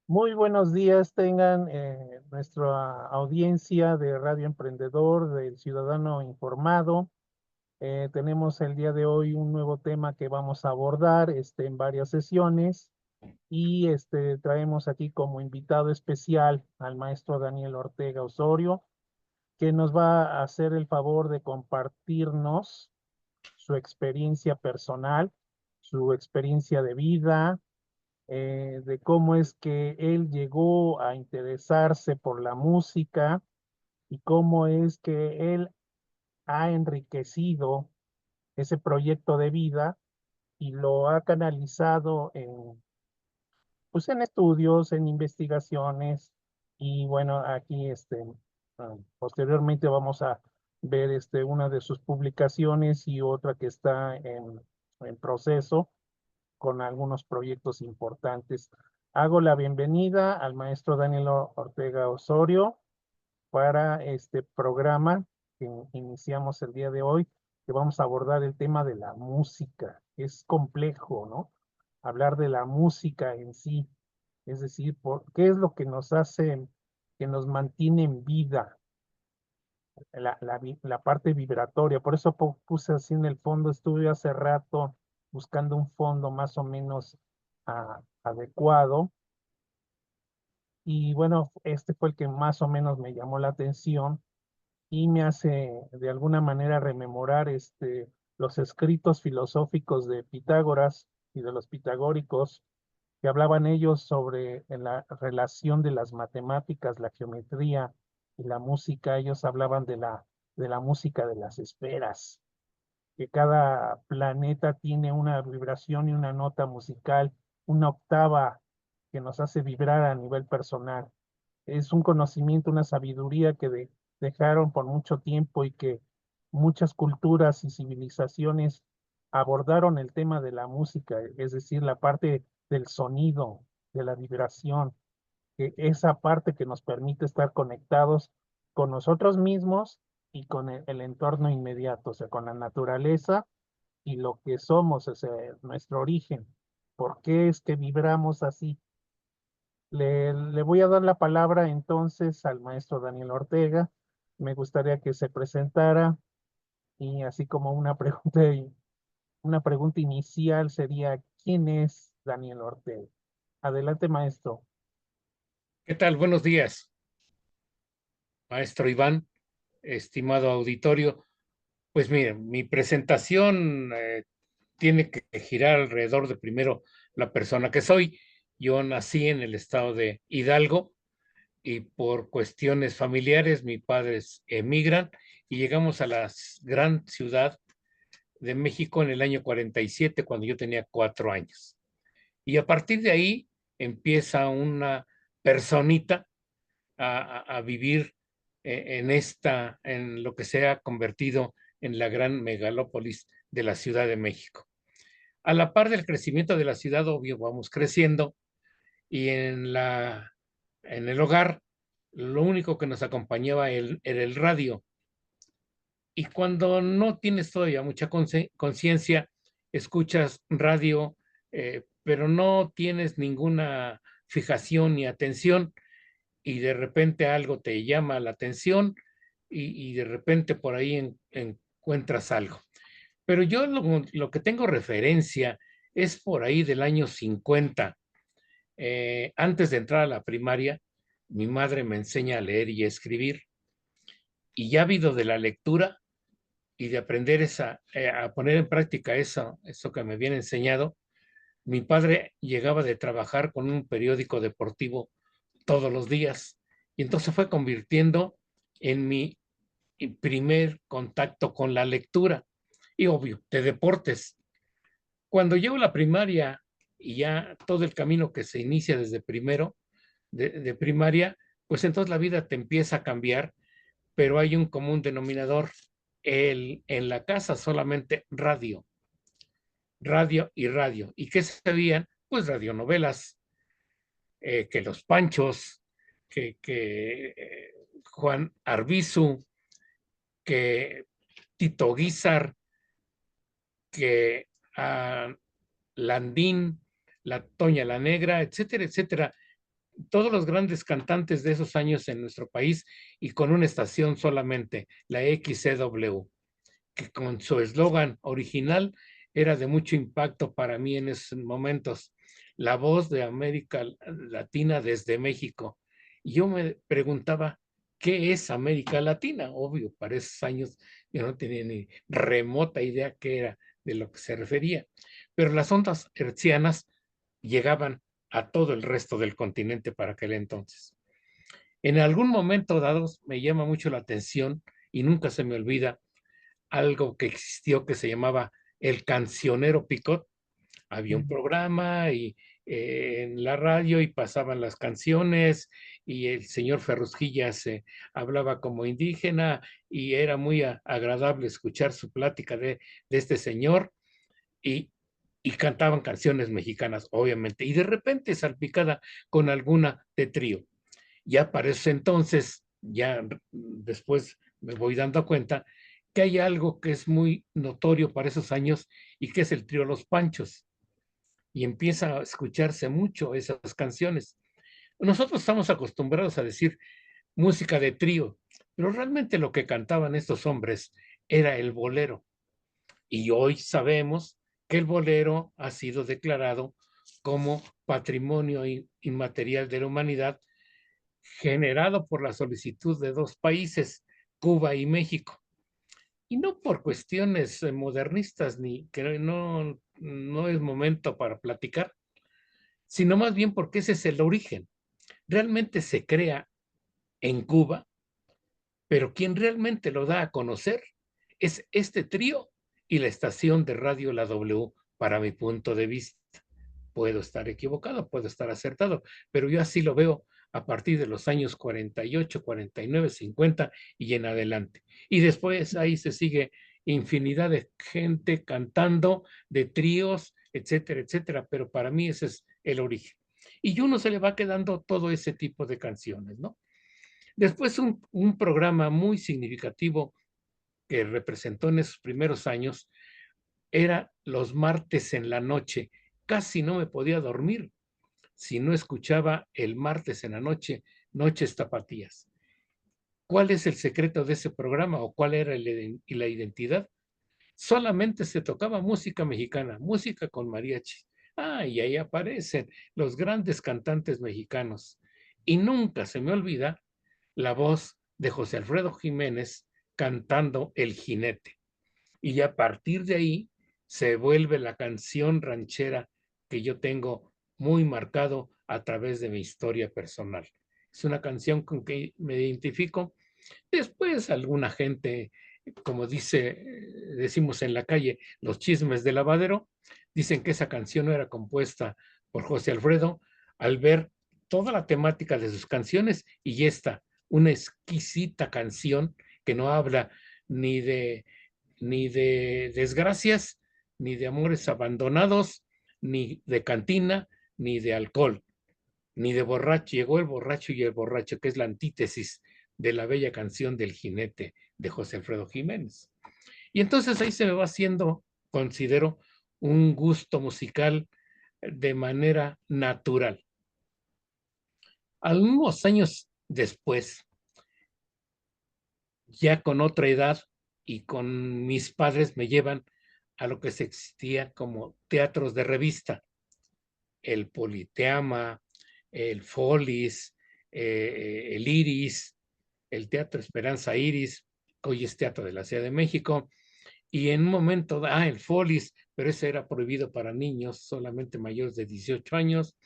Muy buenos días tengan nuestra audiencia de Radio Emprendedor, del Ciudadano Informado. Tenemos el día de hoy un nuevo tema que vamos a abordar en varias sesiones y traemos aquí como invitado especial al maestro Daniel Ortega Osorio, que nos va a hacer el favor de compartirnos su experiencia personal, su experiencia de vida, de cómo es que él llegó a interesarse por la música y cómo es que él ha enriquecido ese proyecto de vida y lo ha canalizado pues en estudios, en investigaciones. Y bueno, aquí posteriormente vamos a ver una de sus publicaciones y otra que está en proceso con algunos proyectos importantes. Hago la bienvenida al maestro Daniel Ortega Osorio para este programa que iniciamos el día de hoy, que vamos a abordar el tema de la música. Es complejo, ¿no? Hablar de la música en sí, es decir, qué es lo que nos hace, que nos mantiene en vida, la parte vibratoria. Por eso puse así en el fondo, estuve hace rato buscando un fondo más o menos adecuado. Y bueno, este fue el que más o menos me llamó la atención y me hace de alguna manera rememorar los escritos filosóficos de Pitágoras y de los pitagóricos, que hablaban ellos sobre la relación de las matemáticas, la geometría y la música. Ellos hablaban de la música de las esferas, que cada planeta tiene una vibración y una nota musical, una octava que nos hace vibrar a nivel personal. Es un conocimiento, una sabiduría que dejaron por mucho tiempo y que muchas culturas y civilizaciones abordaron el tema de la música, es decir, la parte del sonido, de la vibración, que esa parte que nos permite estar conectados con nosotros mismos y con el entorno inmediato, o sea, con la naturaleza y lo que somos, o sea, nuestro origen. ¿Por qué es que vibramos así? Le voy a dar la palabra entonces al maestro Daniel Ortega. Me gustaría que se presentara y así como una pregunta inicial sería, ¿quién es Daniel Ortega? Adelante, maestro. ¿Qué tal? Buenos días, maestro Iván, estimado auditorio. Pues miren, mi presentación tiene que girar alrededor de primero la persona que soy. Yo nací en el estado de Hidalgo y por cuestiones familiares mis padres emigran y llegamos a la gran ciudad de México en el año 47, cuando yo tenía 4 años. Y a partir de ahí empieza una personita a vivir en lo que se ha convertido en la gran megalópolis de la Ciudad de México. A la par del crecimiento de la ciudad, obvio, vamos creciendo y en el hogar lo único que nos acompañaba era el radio. Y cuando no tienes todavía mucha conciencia, escuchas radio, pero no tienes ninguna fijación ni atención, y de repente algo te llama la atención y de repente por ahí encuentras algo. Pero yo lo que tengo referencia es por ahí del año 50. Antes de entrar a la primaria, mi madre me enseña a leer y a escribir, y ya ha habido de la lectura y de aprender a poner en práctica eso que me viene enseñado. Mi padre llegaba de trabajar con un periódico deportivo todos los días y entonces fue convirtiendo en mi primer contacto con la lectura y obvio, de deportes. Cuando llego a la primaria y ya todo el camino que se inicia desde primero de primaria, pues entonces la vida te empieza a cambiar, pero hay un común denominador. En la casa solamente radio, radio y radio. ¿Y qué se veían? Pues radionovelas, que Los Panchos, que Juan Arbizu, que Tito Guizar, que Landín, la Toña la Negra, etcétera, etcétera. todos los grandes cantantes de esos años en nuestro país y con una estación solamente, la XCW, que con su eslogan original era de mucho impacto para mí en esos momentos, la voz de América Latina desde México. Y yo me preguntaba, ¿qué es América Latina? Obvio, para esos años yo no tenía ni remota idea qué era, de lo que se refería. Pero las ondas hertzianas llegaban a todo el resto del continente para aquel entonces. En algún momento dado me llama mucho la atención y nunca se me olvida algo que existió que se llamaba El Cancionero Picot. Había un programa y en la radio y pasaban las canciones y el señor Ferrusquilla se hablaba como indígena y era muy agradable escuchar su plática de este señor y, y cantaban canciones mexicanas, obviamente, y de repente salpicada con alguna de trío. Ya para ese entonces, ya después me voy dando cuenta que hay algo que es muy notorio para esos años y que es el trío Los Panchos. Y empieza a escucharse mucho esas canciones. Nosotros estamos acostumbrados a decir música de trío, pero realmente lo que cantaban estos hombres era el bolero. Y hoy sabemos que el bolero ha sido declarado como patrimonio inmaterial de la humanidad, generado por la solicitud de dos países, Cuba y México. Y no por cuestiones modernistas, ni que no es momento para platicar, sino más bien porque ese es el origen. Realmente se crea en Cuba, pero quien realmente lo da a conocer es este trío y la estación de radio La W, para mi punto de vista. Puedo estar equivocado, puedo estar acertado, pero yo así lo veo a partir de los años 48, 49, 50 y en adelante. Y después ahí se sigue infinidad de gente cantando, de tríos, etcétera, etcétera, pero para mí ese es el origen. Y uno se le va quedando todo ese tipo de canciones, ¿no? Después un programa muy significativo que representó en esos primeros años era los martes en la noche. Casi no me podía dormir si no escuchaba el martes en la noche, Noches Tapatías. ¿Cuál es el secreto de ese programa o cuál era la identidad? Solamente se tocaba música mexicana, música con mariachi. Ah, y ahí aparecen los grandes cantantes mexicanos. Y nunca se me olvida la voz de José Alfredo Jiménez cantando El Jinete. Y a partir de ahí se vuelve la canción ranchera que yo tengo muy marcado a través de mi historia personal. Es una canción con que me identifico. Después alguna gente, como decimos en la calle, los chismes de lavadero, dicen que esa canción no era compuesta por José Alfredo al ver toda la temática de sus canciones y esta, una exquisita canción que no habla ni de desgracias, ni de amores abandonados, ni de cantina, ni de alcohol, ni de borracho. Llegó el borracho y el borracho, que es la antítesis de la bella canción del jinete de José Alfredo Jiménez. Y entonces ahí se me va haciendo, considero, un gusto musical de manera natural. Algunos años después, ya con otra edad y con mis padres me llevan a lo que se existía como teatros de revista, el Politeama, el Folis, el Iris, el Teatro Esperanza Iris, hoy es Teatro de la Ciudad de México, y en un momento, el Folis, pero ese era prohibido para niños, solamente mayores de 18 años,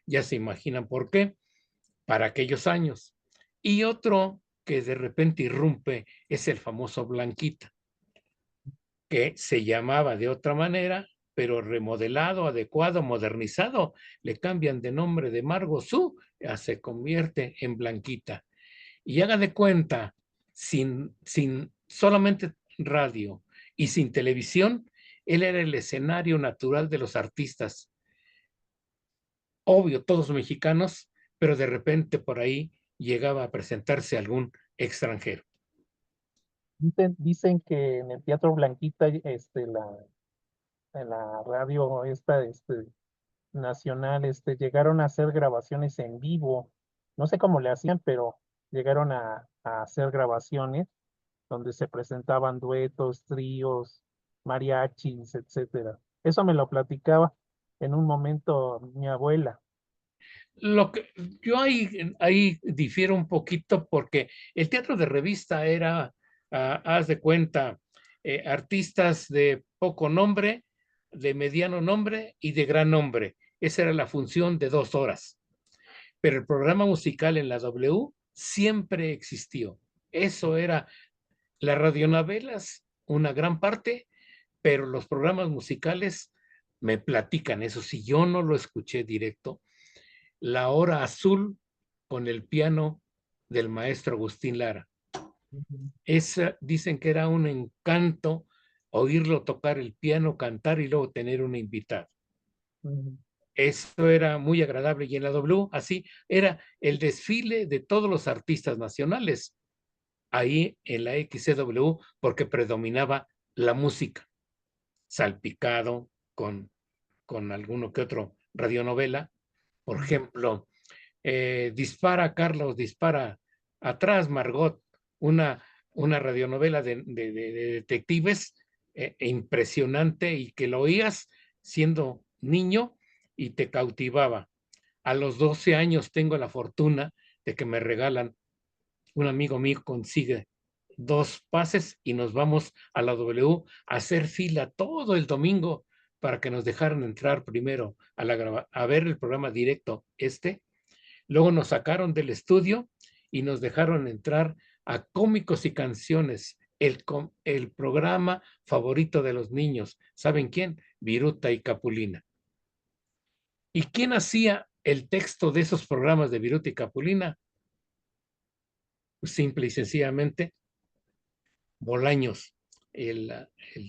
ya se imaginan por qué, para aquellos años. Y otro que de repente irrumpe es el famoso Blanquita, que se llamaba de otra manera, pero remodelado, adecuado, modernizado, le cambian de nombre de Margo Su, se convierte en Blanquita. Y haga de cuenta, sin solamente radio y sin televisión, él era el escenario natural de los artistas. Obvio, todos mexicanos, pero de repente por ahí llegaba a presentarse algún extranjero. Dicen que en el Teatro Blanquita, en la radio esta, nacional, llegaron a hacer grabaciones en vivo. No sé cómo le hacían, pero llegaron a hacer grabaciones donde se presentaban duetos, tríos, mariachis, etcétera. Eso me lo platicaba en un momento mi abuela. Lo que yo ahí difiero un poquito porque el teatro de revista era, haz de cuenta, artistas de poco nombre, de mediano nombre y de gran nombre. Esa era la función de 2 horas. Pero el programa musical en la W siempre existió. Eso era las radionovelas, una gran parte, pero los programas musicales me platican eso. Si yo no lo escuché directo, La Hora Azul con el piano del maestro Agustín Lara. Ujú, Esa, dicen que era un encanto oírlo tocar el piano, cantar y luego tener una invitada. ujú, Eso era muy agradable y en la W así era el desfile de todos los artistas nacionales ahí en la XCW porque predominaba la música, salpicado con alguno que otro radionovela. Por ujú, ejemplo, Dispara, Carlos, dispara. Atrás, Margot, una, una radionovela de detectives impresionante y que lo oías siendo niño y te cautivaba. A los 12 años tengo la fortuna de que me regalan, un amigo mío consigue 2 pases y nos vamos a la W a hacer fila todo el domingo para que nos dejaran entrar primero a ver el programa directo luego nos sacaron del estudio y nos dejaron entrar a Cómicos y Canciones, el programa favorito de los niños. ¿Saben quién? Viruta y Capulina. ¿Y quién hacía el texto de esos programas de Viruta y Capulina? Pues simple y sencillamente, Bolaños, el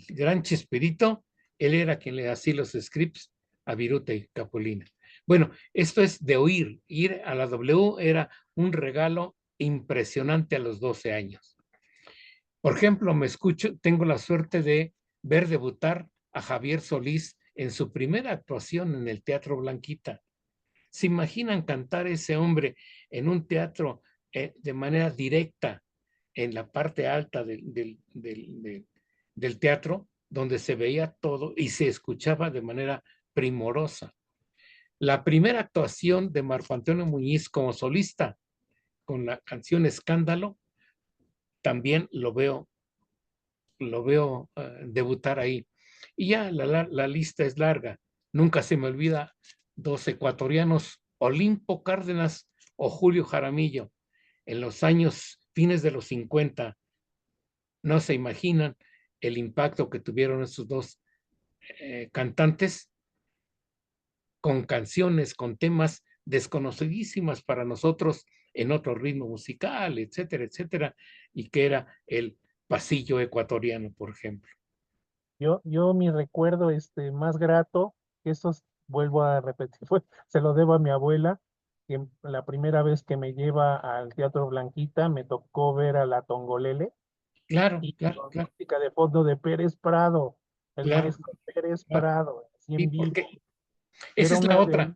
gran Chespirito, él era quien le hacía los scripts a Viruta y Capulina. Bueno, esto es de oír. Ir a la W era un regalo impresionante a los 12 años. Por ejemplo, tengo la suerte de ver debutar a Javier Solís en su primera actuación en el Teatro Blanquita. ¿Se imaginan cantar ese hombre en un teatro de manera directa en la parte alta del teatro, donde se veía todo y se escuchaba de manera primorosa? La primera actuación de Marco Antonio Muñiz como solista con la canción Escándalo, también lo veo debutar ahí. Y ya la lista es larga. Nunca se me olvida dos ecuatorianos, Olimpo Cárdenas o Julio Jaramillo, en los años fines de los 50. No se imaginan el impacto que tuvieron estos dos cantantes con canciones, con temas desconocidísimas para nosotros en otro ritmo musical, etcétera, etcétera, y que era el pasillo ecuatoriano, por ejemplo. Yo mi recuerdo más grato, que vuelvo a repetir, se lo debo a mi abuela, que la primera vez que me lleva al Teatro Blanquita me tocó ver a la Tongolele Claro, y claro, con claro, música de fondo de Pérez Prado, el claro, maestro Pérez claro. Prado, así Sí, en porque vivo. esa Era es la una otra,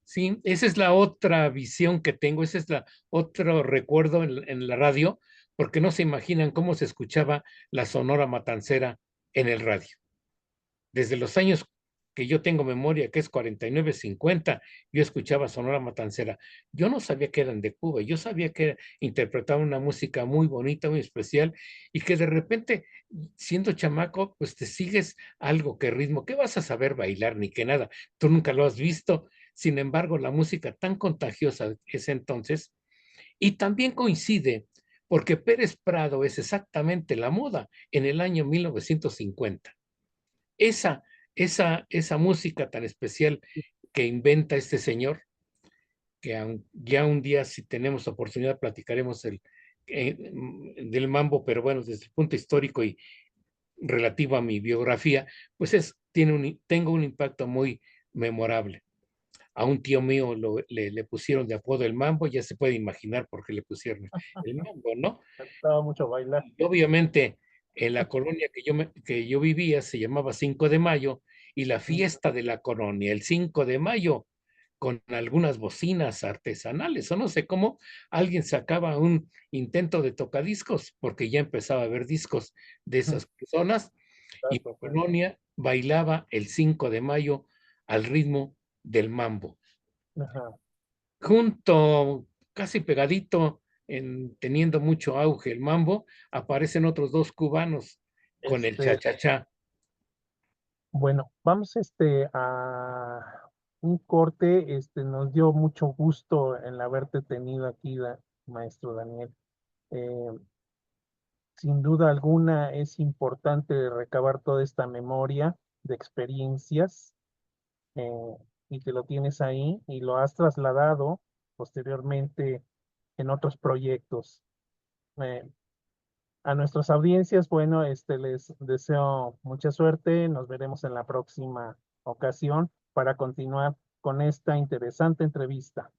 sí, esa es la otra visión que tengo, ese es la otro recuerdo en la radio, porque no se imaginan cómo se escuchaba la Sonora Matancera en el radio. Desde los años que yo tengo memoria, que es 49, 50, yo escuchaba Sonora Matancera. Yo no sabía que eran de Cuba, yo sabía que interpretaban una música muy bonita, muy especial, y que de repente, siendo chamaco, pues te sigues algo que ritmo, ¿qué vas a saber bailar ni que nada? Tú nunca lo has visto. Sin embargo, la música tan contagiosa es entonces, y también coincide porque Pérez Prado es exactamente la moda en el año 1950. Esa, esa música tan especial que inventa este señor, que ya un día, si tenemos oportunidad, platicaremos del mambo, pero bueno, desde el punto histórico y relativo a mi biografía, pues tengo un impacto muy memorable. A un tío mío le pusieron de apodo el mambo, ya se puede imaginar por qué le pusieron el mambo, ¿no? me gustaba mucho bailar. Y obviamente en la colonia que yo vivía se llamaba 5 de Mayo y la fiesta de la colonia, el 5 de mayo, con algunas bocinas artesanales, o no sé cómo, alguien sacaba un intento de tocadiscos, porque ya empezaba a haber discos de esas personas, y Exacto, pues. Colonia bailaba el 5 de mayo al ritmo del mambo. Ajá. Junto, casi pegadito, teniendo mucho auge el mambo, aparecen otros dos cubanos con el Este, cha-cha-cha. bueno, vamos a un corte. Nos dio mucho gusto el haberte tenido aquí, maestro Daniel. Eh, Sin duda alguna es importante recabar toda esta memoria de experiencias, eh, y que lo tienes ahí y lo has trasladado posteriormente en otros proyectos. Eh, a nuestras audiencias, bueno, les deseo mucha suerte. Nos veremos en la próxima ocasión para continuar con esta interesante entrevista.